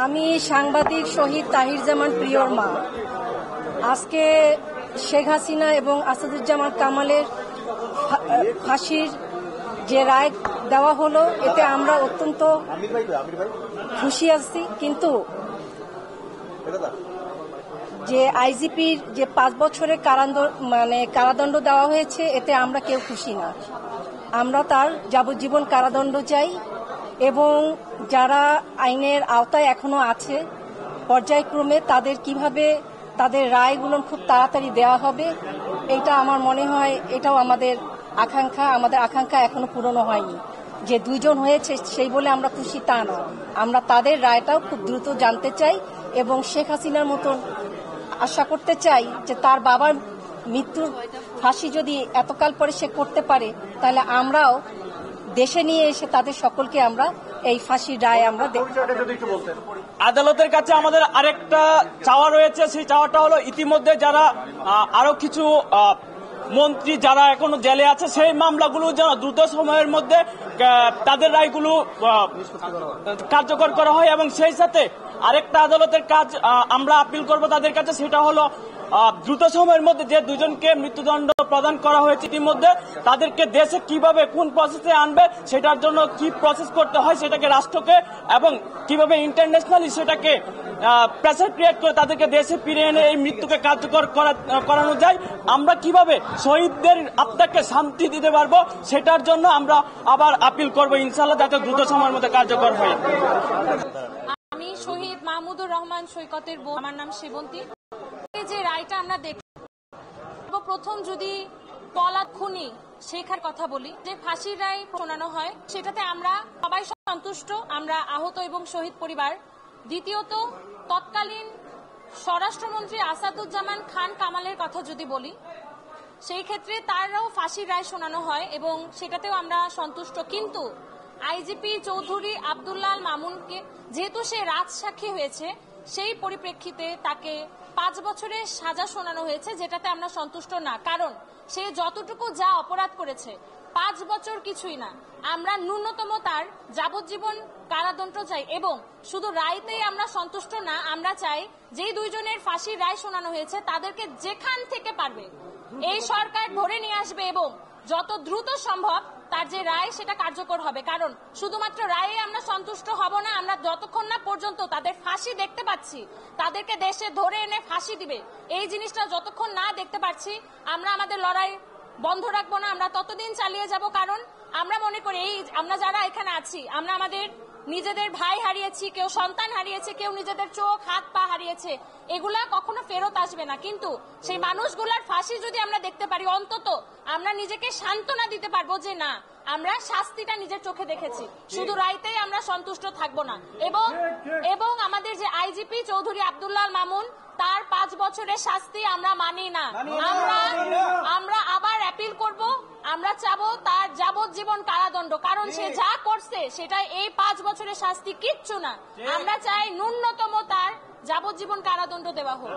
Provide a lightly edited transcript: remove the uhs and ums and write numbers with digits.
আমি সাংবাদিক শহীদ তাহির জামান প্রিয়র মা। আজকে শেখ হাসিনা এবং আসাদুজ্জামান কামালের ফাঁসির যে রায় দেওয়া হলো, এতে আমরা অত্যন্ত খুশি আছি। কিন্তু যে আইজিপির যে 5 বছরের কারাদণ্ড দেওয়া হয়েছে, এতে আমরা কেউ খুশি না। আমরা তার যাবজ্জীবন কারাদণ্ড চাই এবং যারা আইনের আওতায় এখনো আছে পর্যায়ক্রমে তাদের কিভাবে তাদের রায়গুলো খুব তাড়াতাড়ি দেওয়া হবে, এটা আমার মনে হয় এটাও আমাদের আকাঙ্ক্ষা এখনো পূরণ হয়নি। যে 2 জন হয়েছে সেই বলে আমরা খুশি তা না, আমরা তাদের রায়টাও খুব দ্রুত জানতে চাই এবং শেখ হাসিনার মতন আশা করতে চাই যে তার বাবার মৃত্যুর ফাঁসি যদি এতকাল পরে সে করতে পারে, তাহলে আমরাও দেশে নিয়ে এসে তাদের সকলকে আমরা এই ফাঁসির রায় আমরা আদালতের কাছে আমাদের আরেকটা চাওয়া রয়েছে। সেই চাওয়াটা হলো ইতিমধ্যে যারা আরো কিছু মন্ত্রী যারা এখনো জেলে আছে সেই মামলাগুলো যেন দ্রুত সময়ের মধ্যে তাদের রায়গুলো কার্যকর করা হয় এবং সেই সাথে আরেকটা আদালতের কাজ আমরা আপিল করব তাদের কাছে, সেটা হলো দ্রুত সময়ের মধ্যে যে 2 জনকে মৃত্যুদণ্ড প্রদান করা হয়েছে ইতিমধ্যে তাদেরকে দেশে কিভাবে কোন প্রসেসে আনবে সেটার জন্য কি প্রসেস করতে হয় সেটাকে রাষ্ট্রকে এবং কিভাবে ইন্টারন্যাশনালি সেটাকে প্রেসার ক্রিয়েট করে তাদেরকে দেশে ফিরে এনে এই মৃত্যুকে কার্যকর করানো যায়। আমরা কিভাবে শহীদদের আত্মাকে শান্তি দিতে পারবো সেটার জন্য আমরা আবার আপিল করব ইনশাআল্লাহ, যাতে দ্রুত সময়ের মধ্যে কার্যকর হয়। আমি শহীদ মাহমুদুর রহমান সৈকতের বউ, আমার নাম সেবন্তী। যে রায়টা আমরা দেখব, প্রথম যদি পলাত খুনি শেখার কথা বলি, যে ফাঁসির রায় শোনানো হয় সেটাতে আমরা সবাই সন্তুষ্ট, আমরা আহত এবং শহীদ পরিবার। দ্বিতীয়ত, তৎকালীন স্বরাষ্ট্রমন্ত্রী আসাদুজ্জামান খান কামালের কথা যদি বলি, সেই ক্ষেত্রে তারও ফাঁসির রায় শোনানো হয় এবং সেটাতেও আমরা সন্তুষ্ট। কিন্তু আইজিপি চৌধুরী আব্দুল্লাহ মামুনকে যেহেতু সে রাজসাক্ষী হয়েছে, সেই পরিপ্রেক্ষিতে তাকে 5 বছরের সাজা শোনানো হয়েছে, যেটাতে আমরা সন্তুষ্ট না। কারণ সে যতটুকু যা অপরাধ করেছে 5 বছর কিছুই না, আমরা ন্যূনতম তার যাবজ্জীবন কারাদণ্ড চাই। এবং শুধু রায়তেই আমরা সন্তুষ্ট না, আমরা চাই যেই 2 জনের ফাঁসির রায় শোনানো হয়েছে তাদেরকে যেখান থেকে পারবে এই সরকার ধরে নিয়ে আসবে এবং যত দ্রুত সম্ভব তার যে রায় সেটা কার্যকর হবে। কারণ শুধুমাত্র রায়ে আমরা সন্তুষ্ট হব না, আমরা যতক্ষণ না পর্যন্ত তাদের ফাঁসি দেখতে পাচ্ছি, তাদেরকে দেশে ধরে এনে ফাঁসি দিবে, এই জিনিসটা যতক্ষণ না দেখতে পাচ্ছি আমরা আমাদের লড়াই বন্ধ রাখবো না, আমরা ততদিন চালিয়ে যাব। কারণ আমরা মনে করি আমরা যারা এখানে আছি, আমরা আমাদের নিজেদের ভাই হারিয়েছি, কেউ সন্তান হারিয়েছে, কেউ নিজেদের চোখ হাত পা হারিয়েছে, এগুলা কখনো ফেরত আসবে না। কিন্তু সেই মানুষগুলার ফাঁসি যদি আমরা দেখতে পারি, অন্তত আমরা নিজেকে সান্ত্বনা দিতে পারবো যে না, আমরা শাস্তিটা নিজের চোখে দেখেছি। শুধু রাইতেই আমরা সন্তুষ্ট থাকবো না। এবং আমাদের যে আইজিপি চৌধুরী আব্দুল্লাহ মামুন, তার 5 বছরের শাস্তি আমরা মানি না, আমরা আবার অ্যাপিল করব। আমরা চাবো তার যাবজ্জীবন কারাদণ্ড, কারণ সে যা করছে সেটা এই 5 বছরের শাস্তি কিচ্ছু না। আমরা চাই ন্যূনতম তার যাবজ্জীবন কারাদণ্ড দেওয়া হোক।